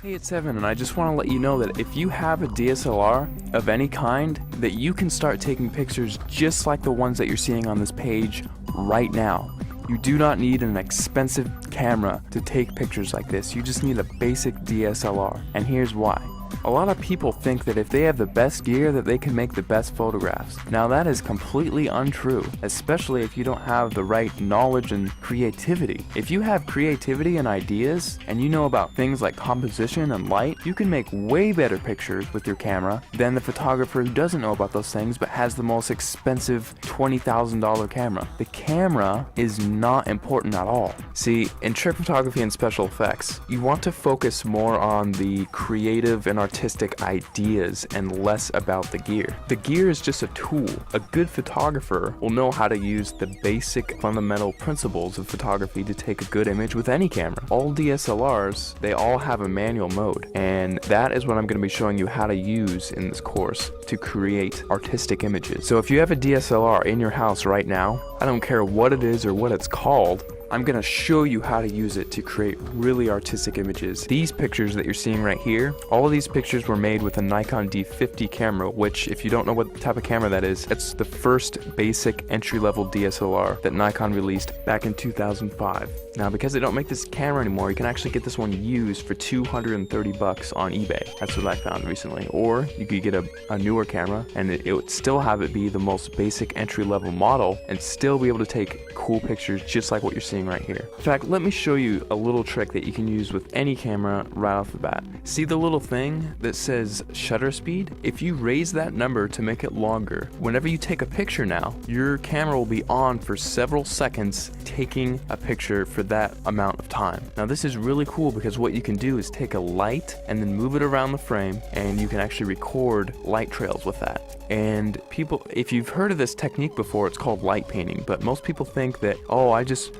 Hey, it's Evan, and I just want to let you know that if you have a DSLR of any kind, that you can start taking pictures just like the ones that you're seeing on this page right now. You do not need an expensive camera to take pictures like this. You just need a basic DSLR, and here's why. A lot of people think that if they have the best gear that they can make the best photographs. Now that is completely untrue, especially if you don't have the right knowledge and creativity. If you have creativity and ideas, and you know about things like composition and light, you can make way better pictures with your camera than the photographer who doesn't know about those things but has the most expensive $20,000 camera. The camera is not important at all. See, in trick photography and special effects, you want to focus more on the creative and artistic ideas and less about the gear. The gear is just a tool. A good photographer will know how to use the basic fundamental principles of photography to take a good image with any camera. All DSLRs, they all have a manual mode, and that is what I'm going to be showing you how to use in this course to create artistic images. So if you have a DSLR in your house right now, I don't care what it is or what it's called, I'm gonna show you how to use it to create really artistic images. These pictures that you're seeing right here, all of these pictures were made with a Nikon D50 camera, which, if you don't know what type of camera that is, it's the first basic entry-level DSLR that Nikon released back in 2005. Now, because they don't make this camera anymore, you can actually get this one used for $230 on eBay. That's what I found recently. Or you could get a newer camera, and it would still have it be the most basic entry-level model and still be able to take cool pictures just like what you're seeing right here. In fact, let me show you a little trick that you can use with any camera right off the bat. See the little thing that says shutter speed? If you raise that number to make it longer, whenever you take a picture now, your camera will be on for several seconds taking a picture for that amount of time. Now this is really cool because what you can do is take a light and then move it around the frame, and you can actually record light trails with that. And people, if you've heard of this technique before, it's called light painting, but most people think that, oh, I just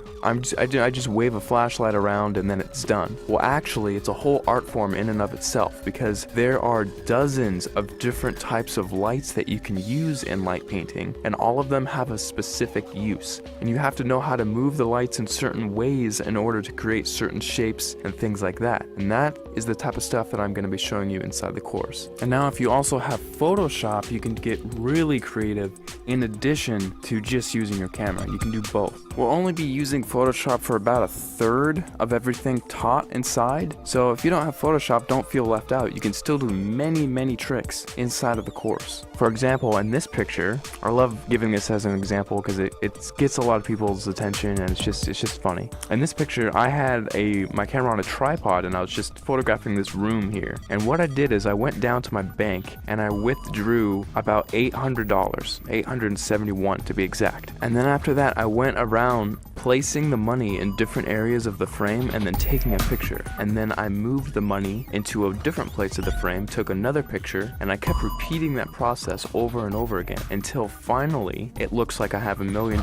wave a flashlight around and then it's done. Well, actually, it's a whole art form in and of itself, because there are dozens of different types of lights that you can use in light painting, and all of them have a specific use. And you have to know how to move the lights in certain ways in order to create certain shapes and things like that. And that is the type of stuff that I'm going to be showing you inside the course. And now if you also have Photoshop, you can get really creative in addition to just using your camera. You can do both. We'll only be using Photoshop for about a third of everything taught inside. So if you don't have Photoshop, don't feel left out. You can still do many tricks inside of the course. For example, in this picture, I love giving this as an example because it gets a lot of people's attention, and it's just funny. In this picture, I had my camera on a tripod, and I was just photographing this room here. And what I did is I went down to my bank and I withdrew about $800, $871 to be exact. And then after that, I went around placing the money in different areas of the frame and then taking a picture. And then I moved the money into a different place of the frame, took another picture, and I kept repeating that process over and over again until finally it looks like I have $1 million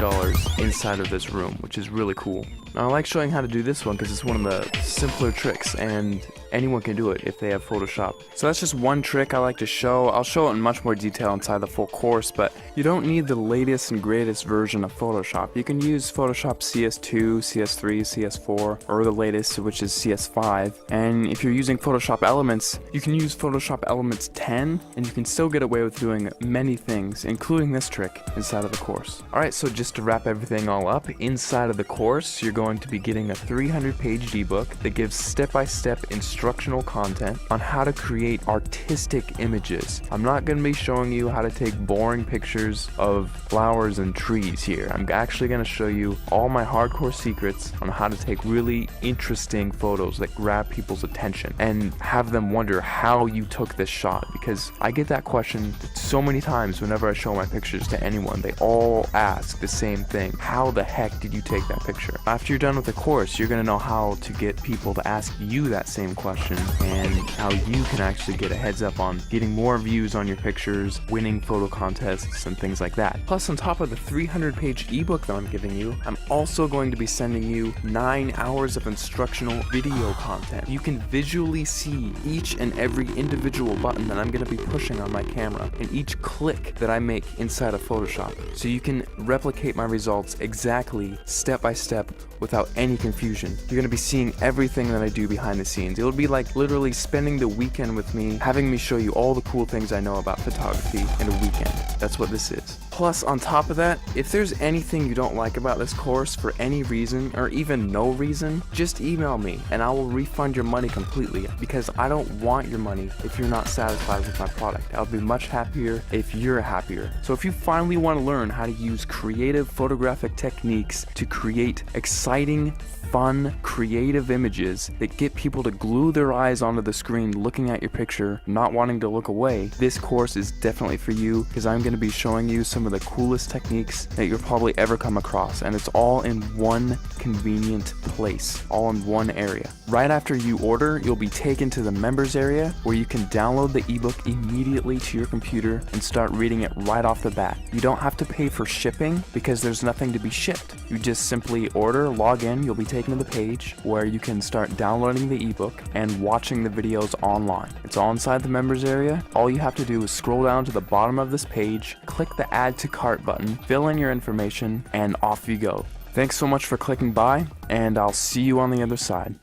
inside of this room, which is really cool. Now, I like showing how to do this one because it's one of the simpler tricks, and anyone can do it if they have Photoshop. So that's just one trick I like to show. I'll show it in much more detail inside the full course, but you don't need the latest and greatest version of Photoshop. You can use Photoshop CS2, CS3, CS4, or the latest, which is CS5. And if you're using Photoshop Elements, you can use Photoshop Elements 10, and you can still get away with doing many things, including this trick, inside of the course. Alright, so just to wrap everything all up, inside of the course, you're going to be getting a 300-page ebook that gives step-by-step instructional content on how to create artistic images. I'm not going to be showing you how to take boring pictures of flowers and trees here. I'm actually going to show you all my hardcore secrets on how to take really interesting photos that grab people's attention and have them wonder how you took this shot, because I get that question so many times whenever I show my pictures to anyone. They all ask the same thing: how the heck did you take that picture? After you're done with the course, you're going to know how to get people to ask you that same question, and how you can actually get a heads up on getting more views on your pictures, winning photo contests, and things like that. Plus, on top of the 300-page ebook that I'm giving you, I'm also going to be sending you 9 hours of instructional video content. You can visually see each and every individual button that I'm going to be pushing on my camera, and each click that I make inside of Photoshop, so you can replicate my results exactly, step by step, with without any confusion. You're gonna be seeing everything that I do behind the scenes. It'll be like literally spending the weekend with me, having me show you all the cool things I know about photography in a weekend. That's what this is. Plus, on top of that, if there's anything you don't like about this course for any reason, or even no reason, just email me and I will refund your money completely, because I don't want your money if you're not satisfied with my product. I'll be much happier if you're happier. So if you finally want to learn how to use creative photographic techniques to create exciting, fun, creative images that get people to glue their eyes onto the screen looking at your picture, not wanting to look away, this course is definitely for you, because I'm going to be showing you some of the coolest techniques that you'll probably ever come across, and it's all in one convenient place, all in one area. Right after you order, you'll be taken to the members area where you can download the ebook immediately to your computer and start reading it right off the bat. You don't have to pay for shipping because there's nothing to be shipped. You just simply order, log in, you'll be taken to the page where you can start downloading the ebook and watching the videos online. It's all inside the members area. All you have to do is scroll down to the bottom of this page, click the add to cart button, fill in your information, and off you go. Thanks so much for clicking by, and I'll see you on the other side.